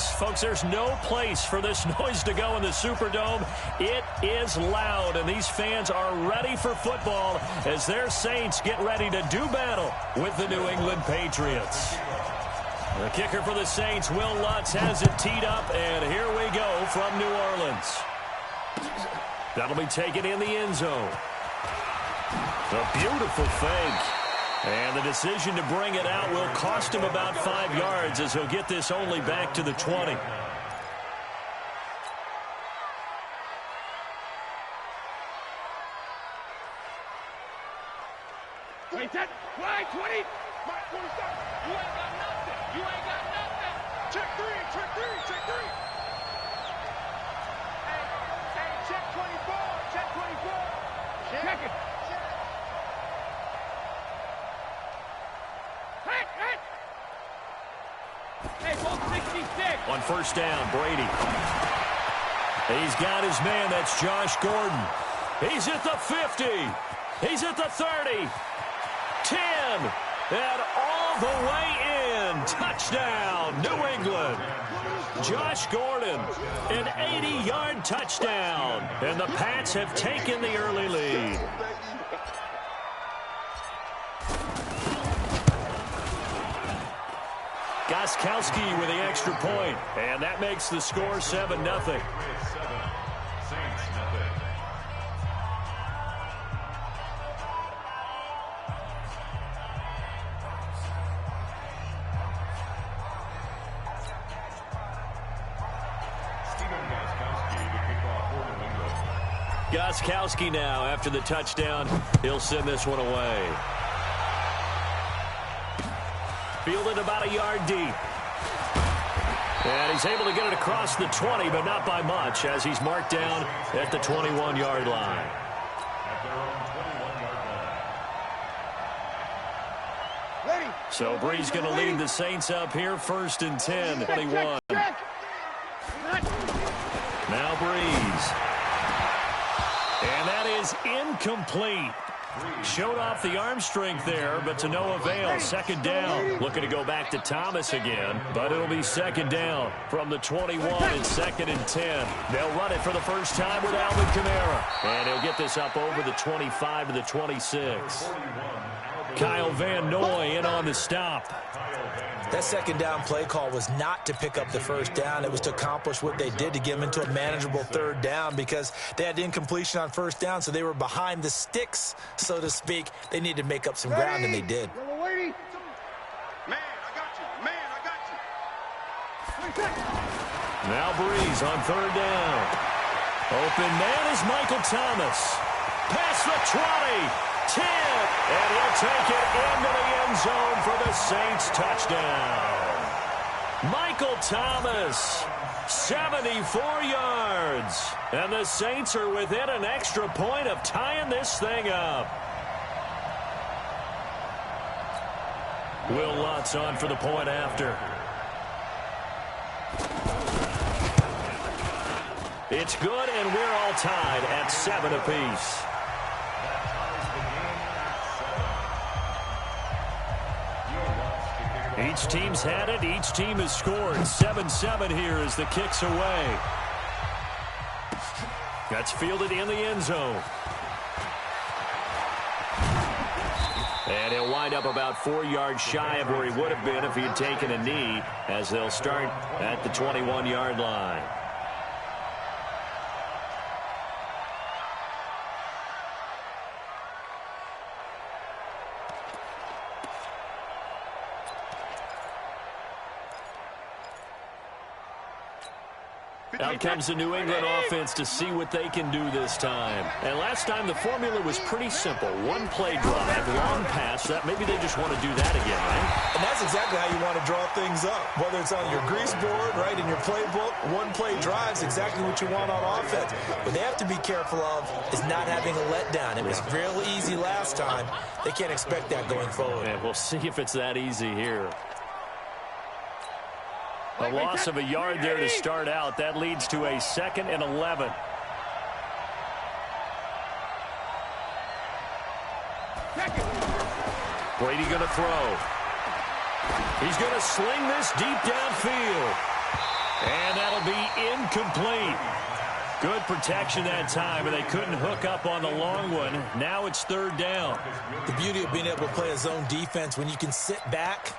fans. Folks, there's no place for this noise to go in the Superdome. It is loud, and these fans are ready for football as their Saints get ready to do battle with the New England Patriots. The kicker for the Saints, Will Lutz, has it teed up, and here we go from New Orleans. That'll be taken in the end zone. A beautiful fake. And the decision to bring it out will cost him about 5 yards as he'll get this only back to the 20. Wait, that flag 20. Mark 27. You ain't got nothing. You ain't got nothing. Check three. Check three. Check three. Hey, check 24. Check 24. Check it. Hey, ball 66. On first down, Brady. He's got his man. That's Josh Gordon. He's at the 50. He's at the 30. 10. And all the way in. Touchdown, New England. Josh Gordon, an 80-yard touchdown. And the Pats have taken the early lead. Gostkowski with the extra point, and that makes the score 7-0. Gostkowski now after the touchdown. He'll send this one away. Fielded about a yard deep. And he's able to get it across the 20, but not by much, as he's marked down at the 21-yard line. So Bree's going to lead the Saints up here, 1st and 10, 21. Now Breeze. And that is incomplete. Showed off the arm strength there, but to no avail. 2nd down. Looking to go back to Thomas again, but it'll be 2nd down from the 21 and 2nd and 10. They'll run it for the first time with Alvin Kamara. And he'll get this up over the 25 to the 26. Kyle Van Noy in on the stop. That 2nd down play call was not to pick up the 1st down. It was to accomplish what they did to get them into a manageable 3rd down because they had incompletion on 1st down, so they were behind the sticks, so to speak. They needed to make up some ground, and they did. Man, I got you. Man, I got you. Now Breeze on 3rd down. Open man is Michael Thomas. Past the 20. 10, and he'll take it into the end zone for the Saints touchdown. Michael Thomas, 74 yards. And the Saints are within an extra point of tying this thing up. Will Lutz on for the point after. It's good, and we're all tied at 7 apiece. Each team's had it. Each team has scored. 7-7 here as the kick's away. That's fielded in the end zone. And he'll wind up about 4 yards shy of where he would have been if he had taken a knee, as they'll start at the 21-yard line. Out comes the New England offense to see what they can do this time. And last time the formula was pretty simple. 1 play drive, long pass. That maybe they just want to do that again, right? And that's exactly how you want to draw things up. Whether it's on your grease board, right, in your playbook, 1 play drive is exactly what you want on offense. What they have to be careful of is not having a letdown. It was real easy last time. They can't expect that going forward. And we'll see if it's that easy here. A loss of a yard there to start out. That leads to a 2nd and 11. Brady going to throw. He's going to sling this deep downfield. incomplete. Good protection that time, and they couldn't hook up on the long one. Now it's third down. The beauty of being able to play a zone defense, when you can sit back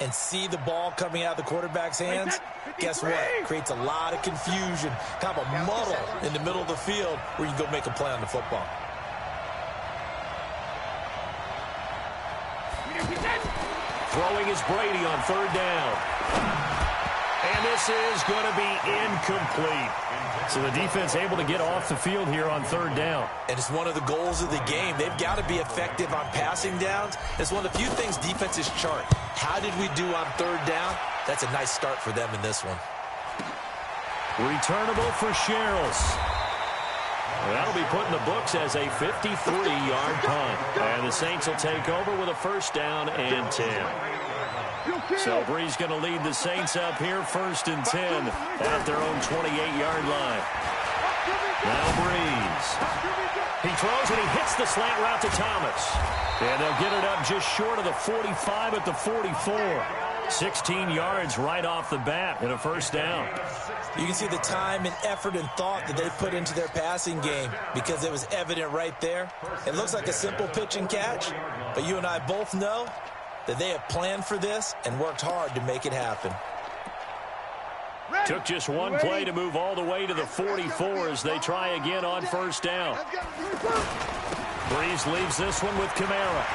and see the ball coming out of the quarterback's hands, guess what? Creates a lot of confusion, kind of a muddle in the middle of the field where you can go make a play on the football. Throwing is Brady on third down. And this is going to be incomplete. So the defense able to get off the field here on third down. And it's one of the goals of the game. They've got to be effective on passing downs. It's one of the few things defenses chart. How did we do on third down? That's a nice start for them in this one. Returnable for Sherrills. That'll be put in the books as a 53-yard punt. And the Saints will take over with a first down and 10. So Breeze going to lead the Saints up here, first and 10 at their own 28-yard line. Now Breeze. He throws and he hits the slant route to Thomas. And they'll get it up just short of the 45 at the 44. 16 yards right off the bat and a first down. You can see the time and effort and thought that they put into their passing game because it was evident right there. It looks like a simple pitch and catch, but you and I both know that they have planned for this and worked hard to make it happen. Took just one play to move all the way to the 44 as they try again on first down. Breeze leaves this one with Kamara.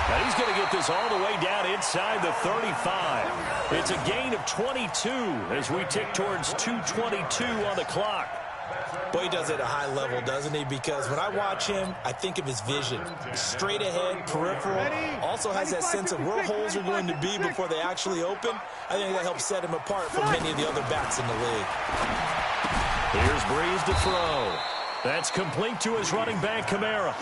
Now he's going to get this all the way down inside the 35. It's a gain of 22 as we tick towards 2:22 on the clock. Boy, he does it at a high level, doesn't he? Because when I watch him, I think of his vision. Straight ahead, peripheral. Also has that sense of where holes are going to be before they actually open. I think that helps set him apart from many of the other backs in the league. Here's Breeze to throw. That's complete to his running back, Kamara.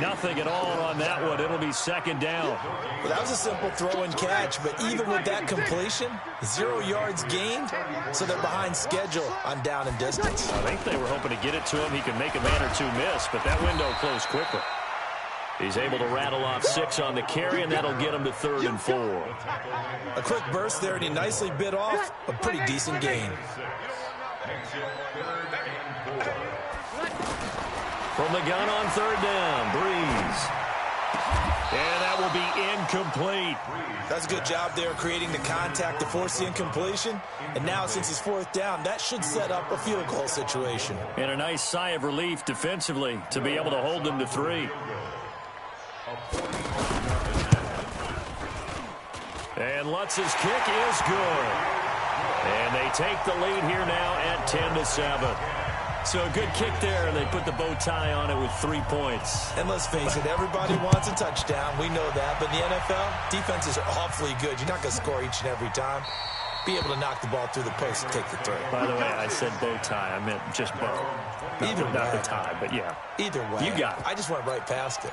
Nothing at all on that one. It'll be second down. Well, that was a simple throw and catch, but even with that completion, 0 yards gained, so they're behind schedule on down and distance. I think they were hoping to get it to him. He could make a man or two miss, but that window closed quickly. He's able to rattle off 6 on the carry, and that'll get him to 3rd and 4. A quick burst there, and he nicely bit off a pretty decent gain. From the gun on third down, Breeze. And that will be incomplete. That's a good job there creating the contact to force the incompletion. And now, since it's 4th down, that should set up a field goal situation. And a nice sigh of relief defensively to be able to hold them to 3. And Lutz's kick is good. And they take the lead here now at 10-7. So a good kick there, and they put the bow tie on it with 3 points. And let's face it, everybody wants a touchdown. We know that. But in the NFL, defenses are awfully good. You're not going to score each and every time. Be able to knock the ball through the post and take the throw. By the way, I said bow tie. I meant just bow. Not the tie, but yeah. Either way. You got it. I just went right past it.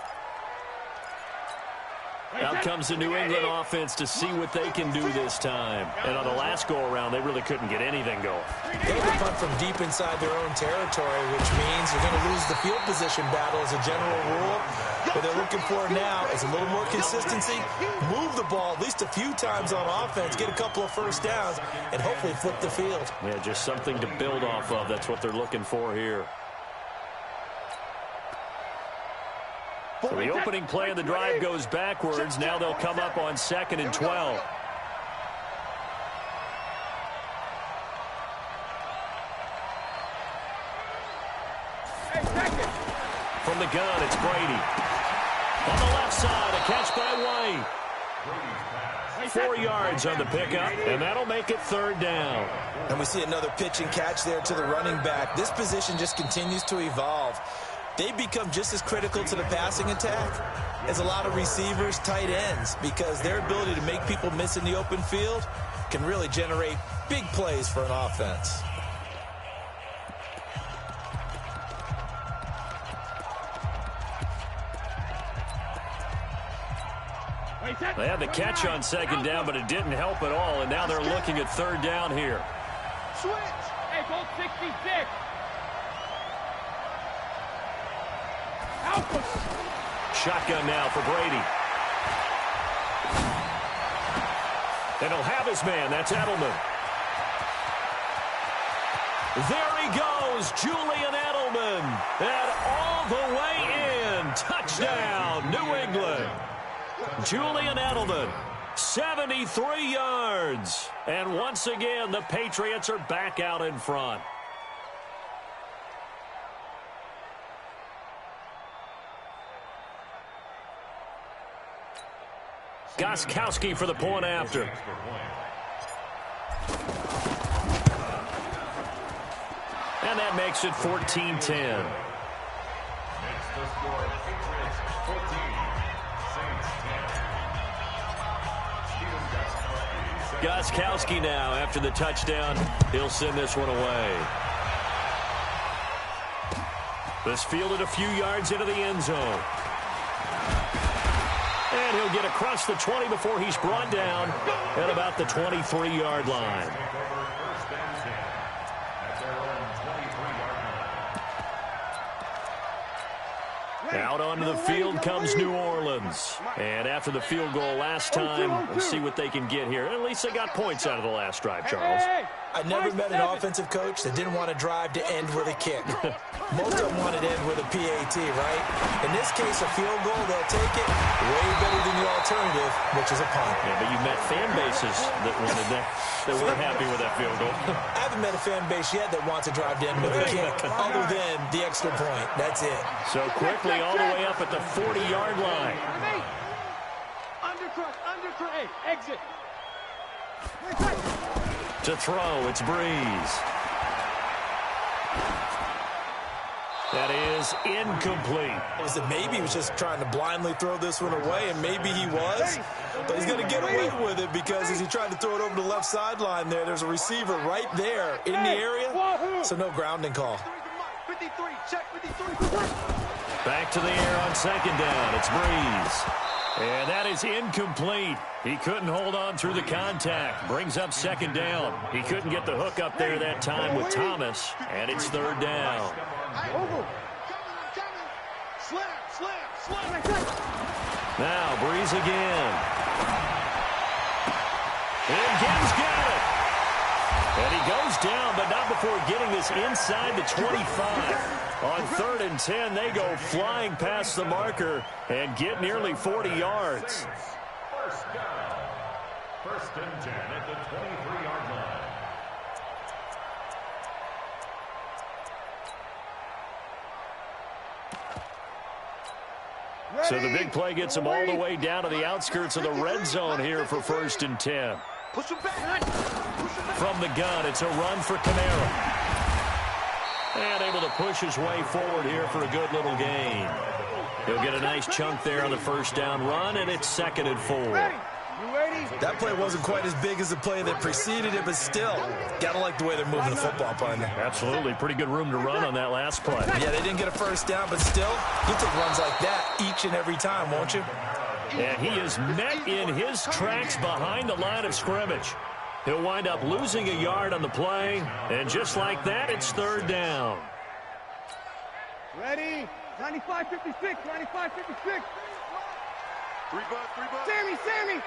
Out comes the New England offense to see what they can do this time. And on the last go-around, they really couldn't get anything going. They have to punt from deep inside their own territory, which means you're going to lose the field position battle as a general rule. What they're looking for now is a little more consistency, move the ball at least a few times on offense, get a couple of first downs, and hopefully flip the field. Yeah, just something to build off of. That's what they're looking for here. So the opening play of the drive goes backwards. Now they'll come up on 2nd and 12. From the gun, it's Brady. On the left side, a catch by White. 4 yards on the pickup, and that'll make it 3rd down. And we see another pitch and catch there to the running back. This position just continues to evolve. They become just as critical to the passing attack as a lot of receivers, tight ends, because their ability to make people miss in the open field can really generate big plays for an offense. They had the catch on 2nd down, but it didn't help at all, and now they're looking at 3rd down here. Switch. Hey, goal 66. Shotgun now for Brady. And he'll have his man. That's Edelman. There he goes, Julian Edelman. And all the way in. Touchdown, New England. Julian Edelman, 73 yards. And once again, the Patriots are back out in front. Gostkowski for the point after. And that makes it 14-10. Gostkowski now after the touchdown. He'll send this one away. This fielded a few yards into the end zone. And he'll get across the 20 before he's brought down at about the 23-yard line. Out onto the field comes New Orleans. And after the field goal last time, we'll see what they can get here. At least they got points out of the last drive, Charles. I never met an offensive coach that didn't want to drive to end with a kick. Most of them want to end with a PAT, right? In this case, a field goal, they'll take it way better than the alternative, which is a punt. Yeah, but you've met fan bases that wanted that weren't happy with that field goal. I haven't met a fan base yet that wants to drive to end with a kick, other than the extra point. That's it. So quickly all the way up at the 40-yard line. Hey, exit. To throw, it's Breeze. That is incomplete. Maybe he was just trying to blindly throw this one away, and maybe he was. But he's going to get away with it because as he tried to throw it over the left sideline there's a receiver right there in the area, so no grounding call. 53, check 53. Back to the air on second down. It's Breeze. And that is incomplete. He couldn't hold on through the contact. Brings up second down. He couldn't get the hook up there that time with Thomas, and it's third down. Now Breeze again. And Gibbs got it. And he goes down, but not before getting this inside the 25. On 3rd and 10, they go flying past the marker and get nearly 40 yards. First down. 1st and 10 at the 23-yard line. So the big play gets them all the way down to the outskirts of the red zone here for 1st and 10. From the gun, it's a run for Kamara. And able to push his way forward here for a good little gain. He'll get a nice chunk there on the first down run, and it's 2nd and 4. That play wasn't quite as big as the play that preceded it, but still, gotta like the way they're moving the football, partner. Absolutely. Pretty good room to run on that last play. Yeah, they didn't get a first down, but still, you'll take runs like that each and every time, won't you? And he is met in his tracks behind the line of scrimmage. He'll wind up losing a yard on the play, and just like that, it's 3rd down. Ready? 95-56, 95-56. 3 bucks. Sammy.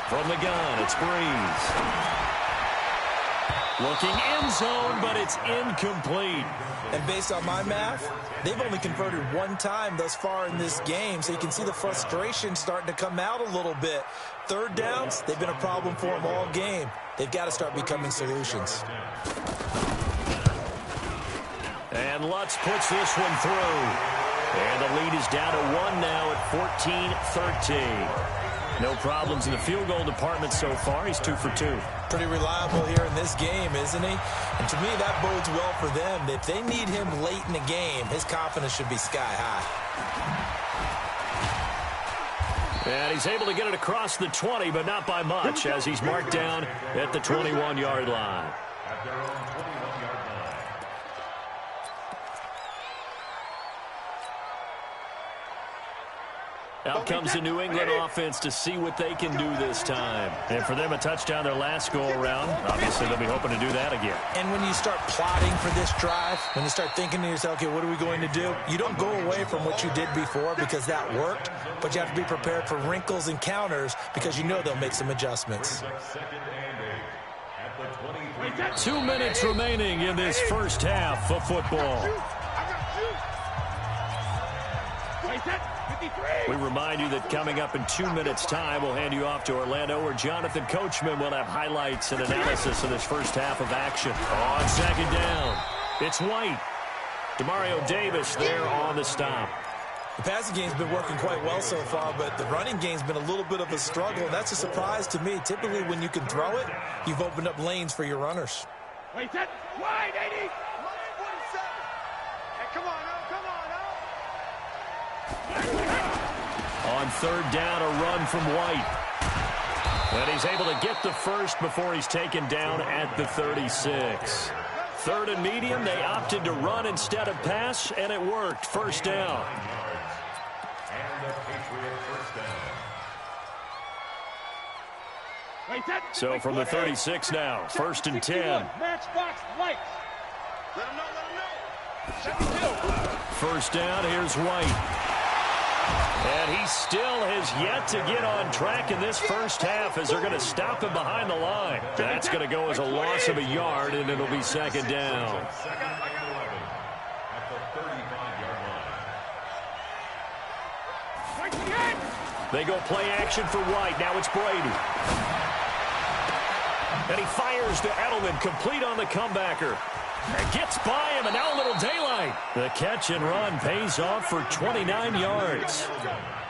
From the gun, it's Breeze. Looking end zone, but it's incomplete. And based on my math, they've only converted one time thus far in this game, so you can see the frustration starting to come out a little bit. 3rd downs, they've been a problem for them all game. They've got to start becoming solutions. And Lutz puts this one through. And the lead is down to 1 now at 14-13. No problems in the field goal department so far. He's 2 for 2. Pretty reliable here in this game, isn't he? And to me, that bodes well for them. If they need him late in the game, his confidence should be sky high. And he's able to get it across the 20, but not by much, as he's marked down at the 21-yard line. At their own 21-yard line. Out comes the New England offense to see what they can do this time. And for them, a touchdown their last go-around. Obviously, they'll be hoping to do that again. And when you start plotting for this drive, when you start thinking to yourself, okay, what are we going to do? You don't go away from what you did before because that worked, but you have to be prepared for wrinkles and counters because you know they'll make some adjustments. at the 23. 2 minutes remaining in this first half of football. We remind you that coming up in 2 minutes' time, we'll hand you off to Orlando, where Jonathan Coachman will have highlights and analysis of this first half of action. On second down, it's White. Demario Davis there on the stop. The passing game's been working quite well so far, but the running game's been a little bit of a struggle, and that's a surprise to me. Typically, when you can throw it, you've opened up lanes for your runners. Wait, that wide, 80. 47. Hey, come on, On third down, a run from White. And he's able to get the first before he's taken down at the 36. Third and medium, they opted to run instead of pass, and it worked. First down. So from the 36 now, first and 10. Matchbox lights. Let him know. First down, here's White. And he still has yet to get on track in this first half as they're going to stop him behind the line. That's going to go as a loss of a yard, and it'll be second down. They go play action for White. Now it's Brady. And he fires to Edelman, complete on the comebacker. And gets by him, and now a little daylight. The catch and run pays off for 29 yards.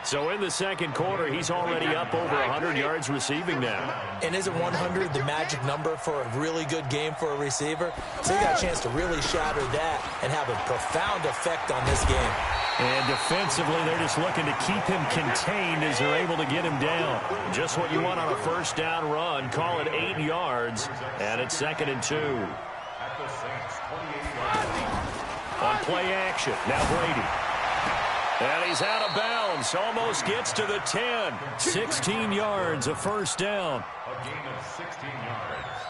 So in the second quarter, he's already up over 100 yards receiving now. And isn't 100 the magic number for a really good game for a receiver? So he got a chance to really shatter that and have a profound effect on this game. And defensively, they're just looking to keep him contained as they're able to get him down. Just what you want on a first down run. Call it 8 yards, and it's second and 2. On play action, now Brady. And he's out of bounds, almost gets to the 10. 16 yards, a first down. A gain of 16 yards.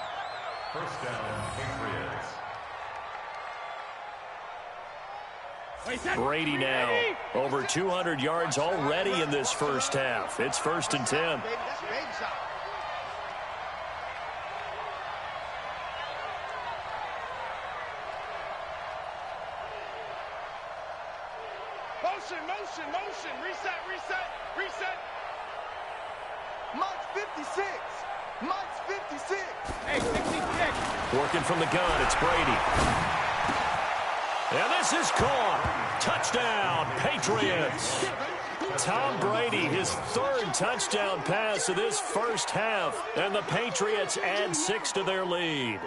First down, Patriots. Brady now, over 200 yards already in this first half. It's first and 10. Motion, reset. Mike's 56. Hey, 66. Working from the gun, it's Brady. And this is caught. Touchdown, Patriots. Tom Brady, his third touchdown pass of this first half, and the Patriots add 6 to their lead.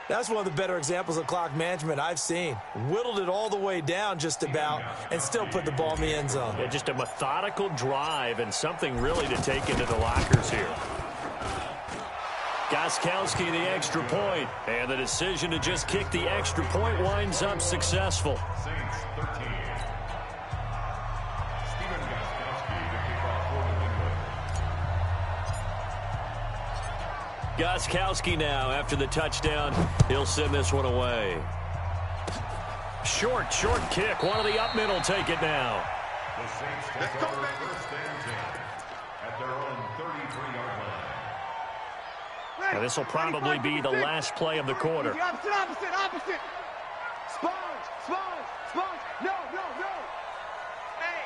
That's one of the better examples of clock management I've seen. Whittled it all the way down just about and still put the ball in the end zone. Yeah, just a methodical drive and something really to take into the lockers here. Gostkowski the extra point, and the decision to just kick the extra point winds up successful. Saints 13. Stephen Gostkowski to kick off for New England. Gostkowski now, after the touchdown, he'll send this one away. Short kick. One of the up middle take it now. The Saints take over first and 10 at their own 33-yard line. Now, this will probably be the last play of the quarter. Opposite. Sponge. No. Hey,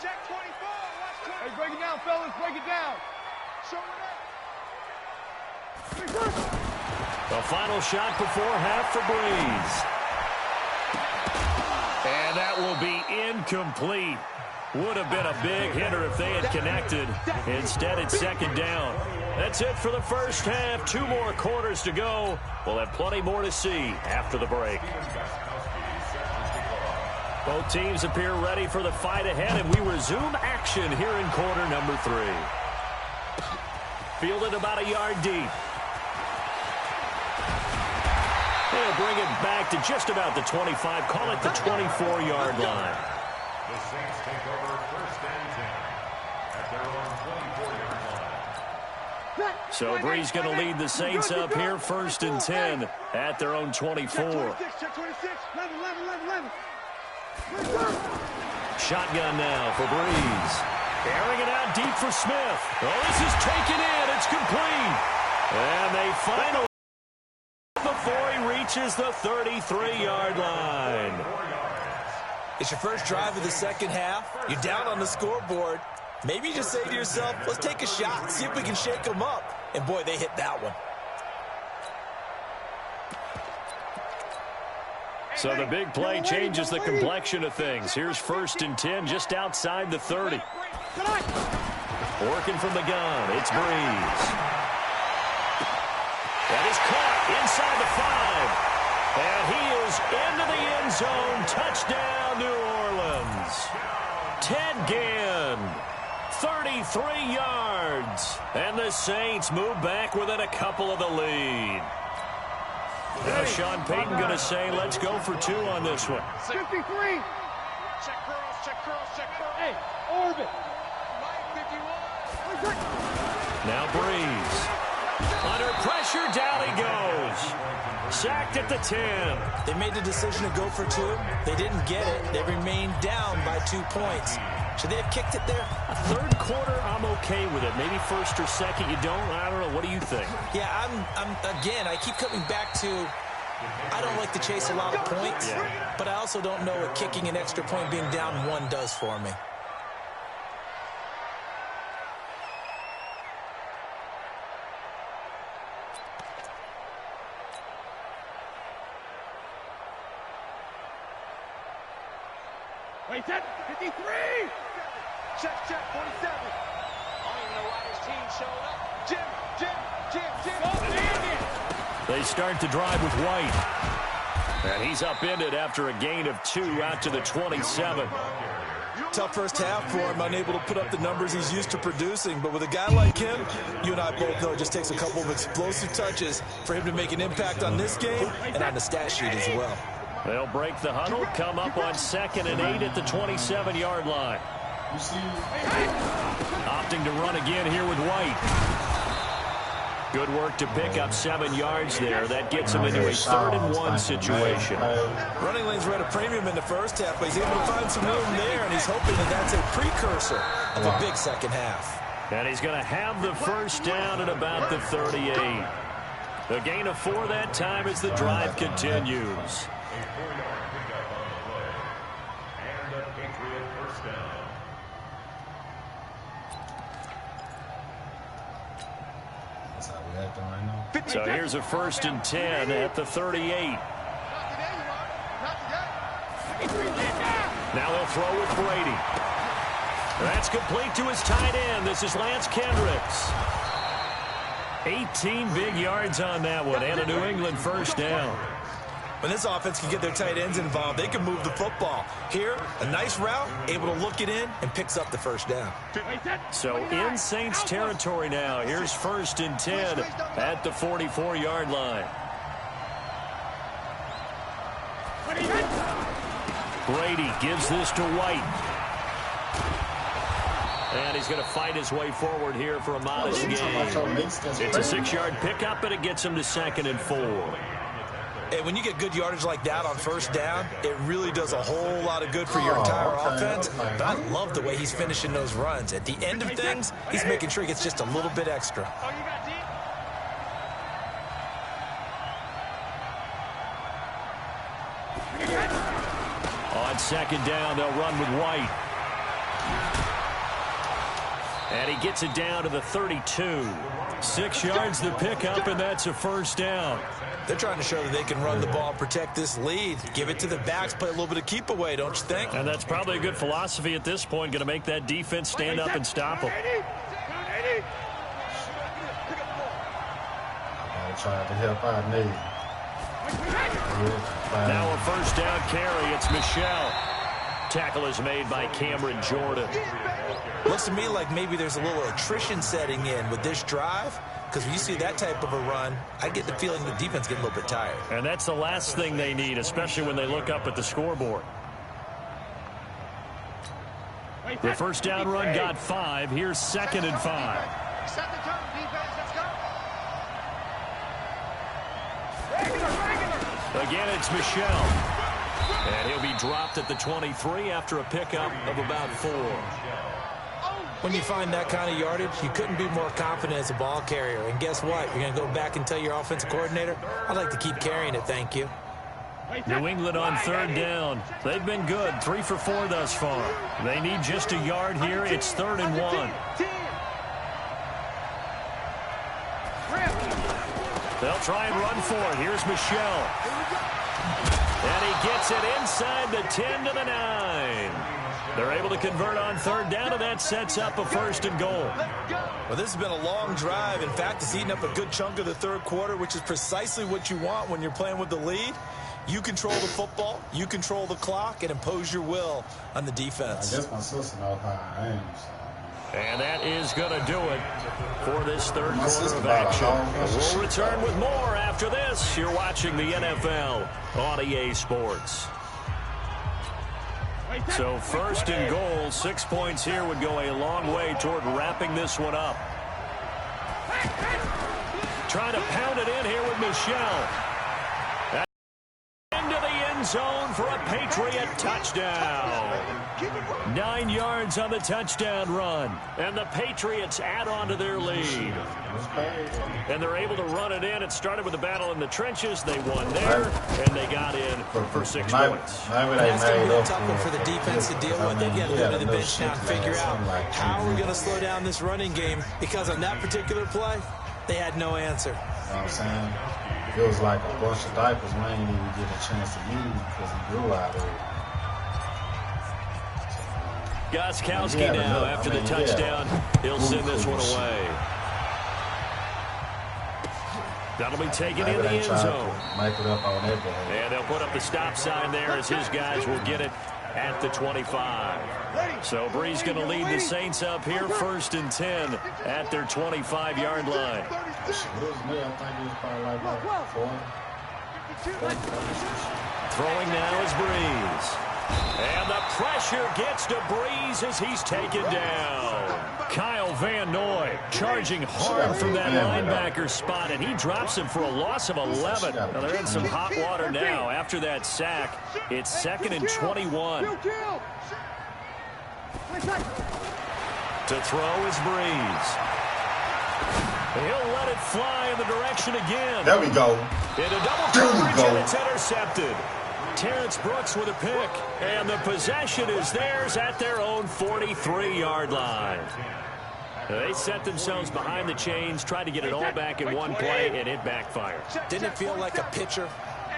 check 24. Watch 20. Hey, break it down, fellas. Break it down. Show it up. The final shot before half for Breeze. And that will be incomplete. Would have been a big hitter if they had connected. Instead, it's second down. That's it for the first half. 2 more quarters to go. We'll have plenty more to see after the break. Both teams appear ready for the fight ahead, and we resume action here in quarter number 3. Fielded about a yard deep. They'll bring it back to just about the 25. Call it the 24-yard line. The Saints take over first and 10 at their own 24-yard line. So Breeze going to lead the Saints up here first and 10 at their own 24. Check 26. 11. Shotgun now for Breeze. Airing it out deep for Smith. Oh, this is taken in. It's complete. And they finally before he reaches the 33-yard line. It's your first drive of the second half. You're down on the scoreboard. Maybe you just say to yourself, let's take a shot, see if we can shake them up. And, boy, they hit that one. So the big play changes the complexion of things. Here's 1st and 10 just outside the 30. Working from the gun, it's Breeze. That is caught inside the 5. And he is into the end zone. Touchdown, New Orleans. Ted Ginn, 33 yards. And the Saints move back within a couple of the lead. Now Sean Payton going to say, let's go for 2 on this one. 53. Check curls, check curls, check curls. Hey, orbit. Now Breeze. Under pressure, down he goes. Sacked at the 10. They made the decision to go for 2. They didn't get it. They remained down by 2 points. Should they have kicked it there? Third quarter, I'm okay with it. Maybe first or second, you don't. I don't know. What do you think? Yeah, again, I keep coming back to, I don't like to chase a lot of points, but I also don't know what kicking an extra point being down 1 does for me. Wait, set. 53. Check, 47. I don't even know why this team showed up. Jim. They start the drive with White. And he's upended after a gain of 2 out to the 27. Tough first half for him, unable to put up the numbers he's used to producing. But with a guy like him, you and I both know it just takes a couple of explosive touches for him to make an impact on this game and on the stat sheet as well. They'll break the huddle, come up on 2nd and 8 at the 27-yard line. Opting to run again here with White. Good work to pick up 7 yards there. That gets him into a 3rd and 1 situation. Running lanes were at a premium in the first half, but he's able to find some room there, and he's hoping that that's a precursor of a big second half. And he's going to have the first down at about the 38. The gain of 4 that time as the drive continues. So here's a 1st and 10 at the 38. Now they'll throw with Brady. That's complete to his tight end. This is Lance Kendricks. 18 big yards on that one, and a New England first down. When this offense can get their tight ends involved, they can move the football. Here, a nice route, able to look it in, and picks up the first down. So in Saints territory now. Here's 1st and 10 at the 44-yard line. Brady gives this to White. And he's going to fight his way forward here for a modest gain. It's a 6-yard pickup, and it gets him to 2nd and 4. And when you get good yardage like that on first down, it really does a whole lot of good for your entire offense. But I love the way he's finishing those runs. At the end of things, he's making sure he gets just a little bit extra. On 2nd down, they'll run with White. And he gets it down to the 32. 6 yards the pickup, and that's a first down. They're trying to show that they can run the ball, protect this lead, give it to the backs, play a little bit of keep away, don't you think? And that's probably a good philosophy at this point, going to make that defense stand up and stop them. Trying to help out Nate. Now a first down carry. It's Michelle. Tackle is made by Cameron Jordan. Looks to me like maybe there's a little attrition setting in with this drive, because when you see that type of a run, I get the feeling the defense gets a little bit tired. And that's the last thing they need, especially when they look up at the scoreboard. The first down run got 5. Here's 2nd and 5. Set the tone, defense. Let's go. Again, it's Michelle. And he'll be dropped at the 23 after a pickup of about 4. When you find that kind of yardage, you couldn't be more confident as a ball carrier. And guess what? You're going to go back and tell your offensive coordinator, I'd like to keep carrying it, thank you. New England on third down. They've been good, 3 for 4 thus far. They need just a yard here. It's 3rd and 1. They'll try and run for it. Here's Michelle. And he gets it inside the 10 to the 9. They're able to convert on third down, and that sets up a 1st and goal. Well, this has been a long drive. In fact, it's eaten up a good chunk of the third quarter, which is precisely what you want when you're playing with the lead. You control the football, you control the clock, and impose your will on the defense. I guess my sister knows how I am. So. And that is going to do it for this third quarter of action. We'll return with more after this. You're watching the NFL on EA Sports. So 1st and goal, 6 points here would go a long way toward wrapping this one up. Trying to pound it in here with Michelle. Into the end zone for a Patriot touchdown. 9 yards on the touchdown run. And the Patriots add on to their lead. And they're able to run it in. It started with a battle in the trenches. They won there, and they got in for 6 points. That's going to be a tough one for the defense to deal with. They've got to go to the bench now and figure out how we're going to slow down this running game, because on that particular play, they had no answer. You know what I'm saying? It was like a bunch of diapers we ain't even get a chance to use because he grew out of it. Gostkowski now after the touchdown. He'll send this one away. That'll be taken in the end zone. Make it up on that day. And they'll put up the stop sign there as his guys will get it at the 25. So Bree's going to lead the Saints up here, 1st and 10 at their 25-yard line. I think it was probably like that. 4. Throwing now is Breeze. And the pressure gets to Breeze as he's taken down. Kyle Van Noy charging hard from that linebacker spot, and he drops him for a loss of 11. Now they're in some hot water now after that sack. It's 2nd and 21. To throw is Breeze. He'll let it fly in the direction again. There we go. Into double coverage, and it's intercepted. Terrence Brooks with a pick, and the possession is theirs at their own 43-yard line. They set themselves behind the chains, tried to get it all back in one play, and it backfired. Didn't it feel like a pitcher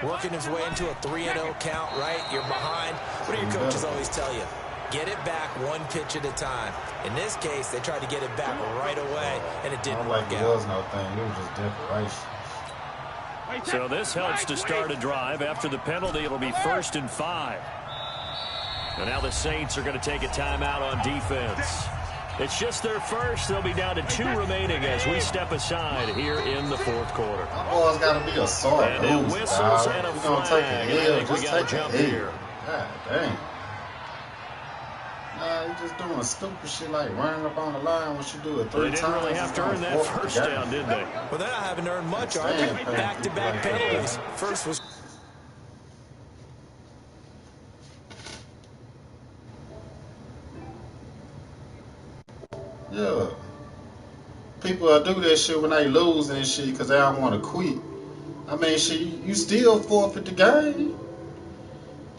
working his way into a 3-0 count, right? You're behind. What do your coaches always tell you? Get it back one pitch at a time. In this case, they tried to get it back right away, and it didn't work out. There was no thing. It was just decoration. So this helps to start a drive. After the penalty, it'll be 1st and 5. And now the Saints are going to take a timeout on defense. It's just their first. They'll be down to 2 remaining as we step aside here in the 4th quarter. Oh, it's got to be a sore and it whistles and a flag. And I think we got to jump here. God dang. Nah, you just doing stupid shit like running up on the line once you do it 3 times. They didn't really have to earn that 1st down, did they? Well, they're not having earned much, are they? Back-to-back penalties. First was... Yeah. People do that shit when they lose and shit because they don't want to quit. I mean, shit, you still forfeit the game.